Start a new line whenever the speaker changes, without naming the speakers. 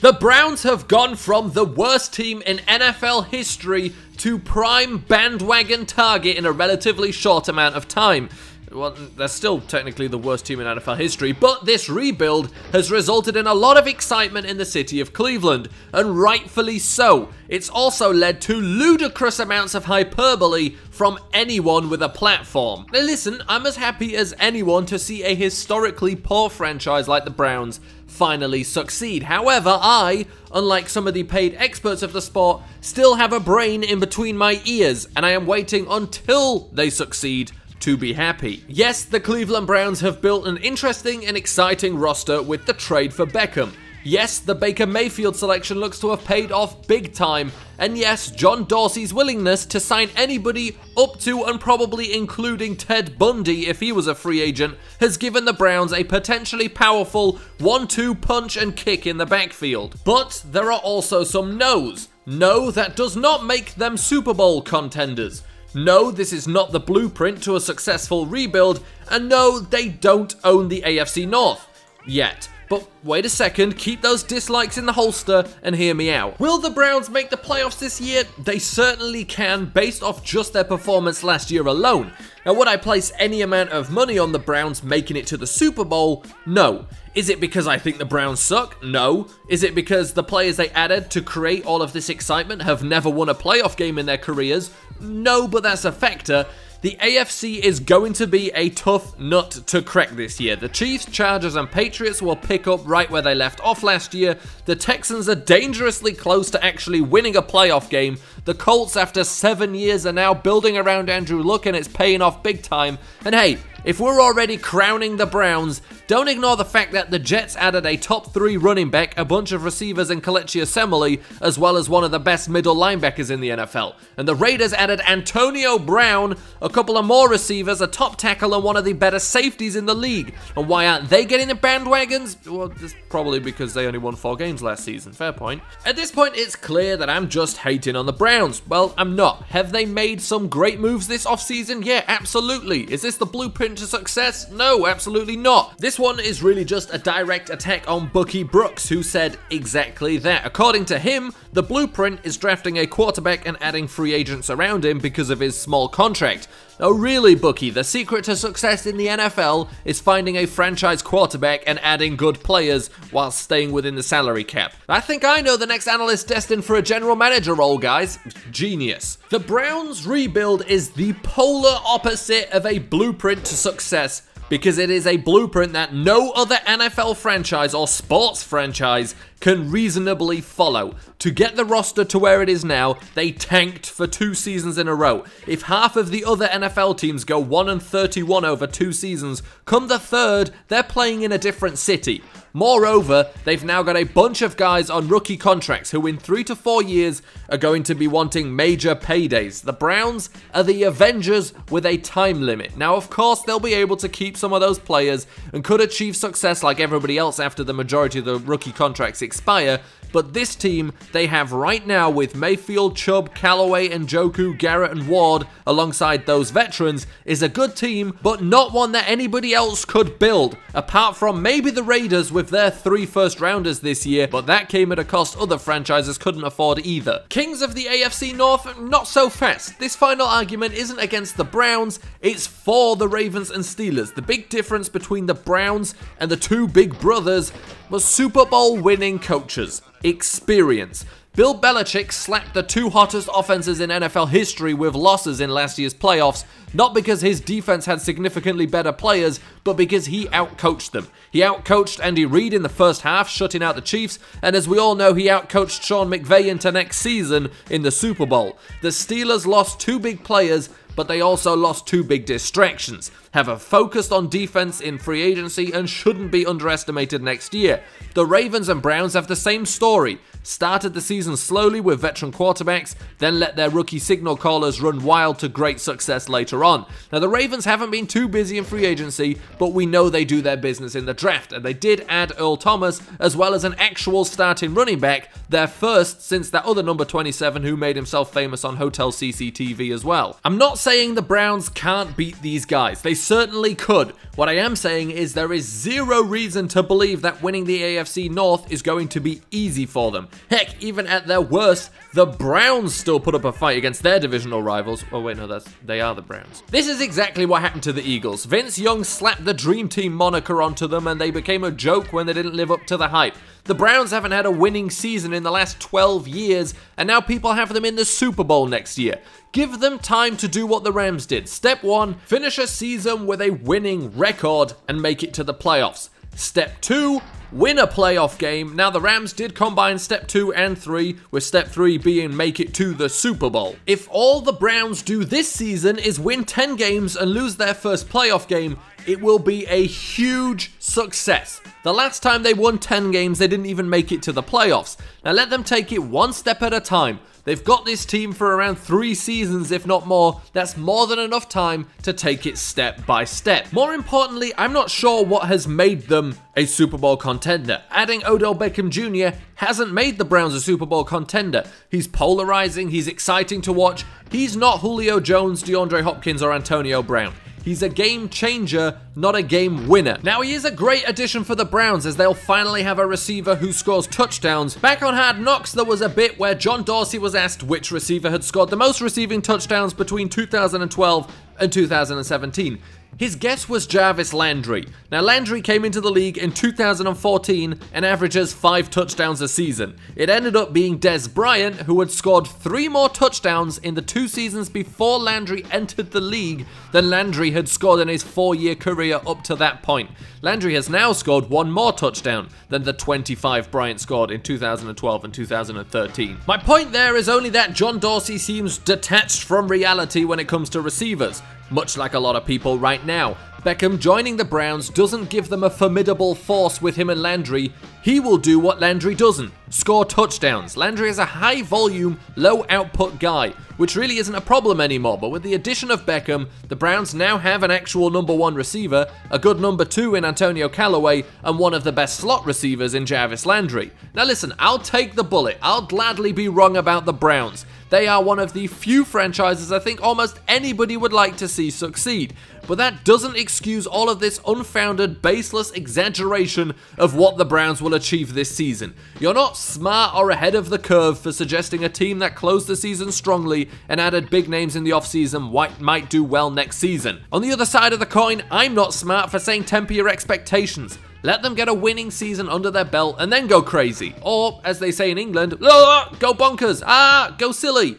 The Browns have gone from the worst team in NFL history to prime bandwagon target in a relatively short amount of time. Well, they're still technically the worst team in NFL history, but this rebuild has resulted in a lot of excitement in the city of Cleveland, and rightfully so. It's also led to ludicrous amounts of hyperbole from anyone with a platform. Now listen, I'm as happy as anyone to see a historically poor franchise like the Browns finally succeed. However, I, unlike some of the paid experts of the sport, still have a brain in between my ears, and I am waiting until they succeed to be happy. Yes, the Cleveland Browns have built an interesting and exciting roster with the trade for Beckham. Yes, the Baker Mayfield selection looks to have paid off big time. And yes, John Dorsey's willingness to sign anybody up to and probably including Ted Bundy if he was a free agent has given the Browns a potentially powerful 1-2 punch and kick in the backfield. But there are also some no's. No, that does not make them Super Bowl contenders. No, this is not the blueprint to a successful rebuild, and no, they don't own the AFC North. Yet. But wait a second, keep those dislikes in the holster and hear me out. Will the Browns make the playoffs this year? They certainly can, based off just their performance last year alone. Now, would I place any amount of money on the Browns making it to the Super Bowl? No. Is it because I think the Browns suck? No. Is it because the players they added to create all of this excitement have never won a playoff game in their careers? No, but that's a factor. The AFC is going to be a tough nut to crack this year. The Chiefs, Chargers, and Patriots will pick up right where they left off last year. The Texans are dangerously close to actually winning a playoff game. The Colts, after 7 years, are now building around Andrew Luck, and it's paying off big time. And hey, if we're already crowning the Browns, don't ignore the fact that the Jets added a top 3 running back, a bunch of receivers in Kelechi Osemele, as well as one of the best middle linebackers in the NFL. And the Raiders added Antonio Brown, a couple of more receivers, a top tackle, and one of the better safeties in the league. And why aren't they getting the bandwagons? Well, it's probably because they only won 4 games last season. Fair point. At this point, it's clear that I'm just hating on the Browns. Well, I'm not. Have they made some great moves this offseason? Yeah, absolutely. Is this the blueprint to success? No, absolutely not. This one is really just a direct attack on Bucky Brooks, who said exactly that. According to him, the blueprint is drafting a quarterback and adding free agents around him because of his small contract. Oh really, Bucky, the secret to success in the NFL is finding a franchise quarterback and adding good players while staying within the salary cap. I think I know the next analyst destined for a general manager role, guys. Genius. The Browns rebuild is the polar opposite of a blueprint to success, because it is a blueprint that no other NFL franchise or sports franchise can reasonably follow. To get the roster to where it is now, they tanked for 2 seasons in a row. If half of the other NFL teams go 1-31 over 2 seasons, come the third, they're playing in a different city. Moreover, they've now got a bunch of guys on rookie contracts who in 3 to 4 years are going to be wanting major paydays. The Browns are the Avengers with a time limit. Now, of course, they'll be able to keep some of those players and could achieve success like everybody else after the majority of the rookie contracts expire, but this team they have right now with Mayfield, Chubb, Callaway, Njoku, Garrett, and Ward alongside those veterans is a good team, but not one that anybody else could build, apart from maybe the Raiders with their 3 first-rounders this year, but that came at a cost other franchises couldn't afford either. Kings of the AFC North, not so fast. This final argument isn't against the Browns, it's for the Ravens and Steelers. The big difference between the Browns and the 2 big brothers was Super Bowl winning coaches. Experience. Bill Belichick slapped the 2 hottest offenses in NFL history with losses in last year's playoffs, not because his defense had significantly better players, but because he outcoached them. He outcoached Andy Reid in the first half, shutting out the Chiefs, and as we all know, he outcoached Sean McVay into next season in the Super Bowl. The Steelers lost 2 big players, but they also lost 2 big distractions. Have a focused on defense in free agency and shouldn't be underestimated next year. The Ravens and Browns have the same story. Started the season slowly with veteran quarterbacks, then let their rookie signal callers run wild to great success later on. Now the Ravens haven't been too busy in free agency, but we know they do their business in the draft, and they did add Earl Thomas as well as an actual starting running back their first since that other number 27 who made himself famous on Hotel CCTV as well. I'm not saying the Browns can't beat these guys. They certainly could. What I am saying is there is zero reason to believe that winning the AFC North is going to be easy for them. Heck, even at their worst, the Browns still put up a fight against their divisional rivals. Oh wait, no, they are the Browns. This is exactly what happened to the Eagles. Vince Young slapped the Dream Team moniker onto them and they became a joke when they didn't live up to the hype. The Browns haven't had a winning season in the last 12 years, and now people have them in the Super Bowl next year. Give them time to do what the Rams did. Step 1, finish a season with a winning record and make it to the playoffs. Step 2, win a playoff game. Now, the Rams did combine Step 2 and 3, with Step 3 being make it to the Super Bowl. If all the Browns do this season is win 10 games and lose their first playoff game, it will be a huge success. The last time they won 10 games, they didn't even make it to the playoffs. Now let them take it one step at a time. They've got this team for around 3 seasons, if not more. That's more than enough time to take it step by step. More importantly, I'm not sure what has made them a Super Bowl contender. Adding Odell Beckham Jr. hasn't made the Browns a Super Bowl contender. He's polarizing, he's exciting to watch. He's not Julio Jones, DeAndre Hopkins, or Antonio Brown. He's a game changer, not a game winner. Now, he is a great addition for the Browns as they'll finally have a receiver who scores touchdowns. Back on Hard Knocks, there was a bit where John Dorsey was asked which receiver had scored the most receiving touchdowns between 2012 and 2017. His guess was Jarvis Landry. Now, Landry came into the league in 2014 and averages 5 touchdowns a season. It ended up being Dez Bryant, who had scored 3 more touchdowns in the 2 seasons before Landry entered the league than Landry had scored in his 4-year career up to that point. Landry has now scored 1 more touchdown than the 25 Bryant scored in 2012 and 2013. My point there is only that John Dorsey seems detached from reality when it comes to receivers, much like a lot of people right now. Beckham joining the Browns doesn't give them a formidable force with him and Landry. He will do what Landry doesn't, score touchdowns. Landry is a high volume, low output guy, which really isn't a problem anymore, but with the addition of Beckham, the Browns now have an actual number 1 receiver, a good number 2 in Antonio Callaway, and one of the best slot receivers in Jarvis Landry. Now listen, I'll take the bullet. I'll gladly be wrong about the Browns. They are one of the few franchises I think almost anybody would like to see succeed. But that doesn't excuse all of this unfounded, baseless exaggeration of what the Browns will achieve this season. You're not smart or ahead of the curve for suggesting a team that closed the season strongly and added big names in the offseason might do well next season. On the other side of the coin, I'm not smart for saying temper your expectations. Let them get a winning season under their belt and then go crazy. Or, as they say in England, go bonkers, go silly.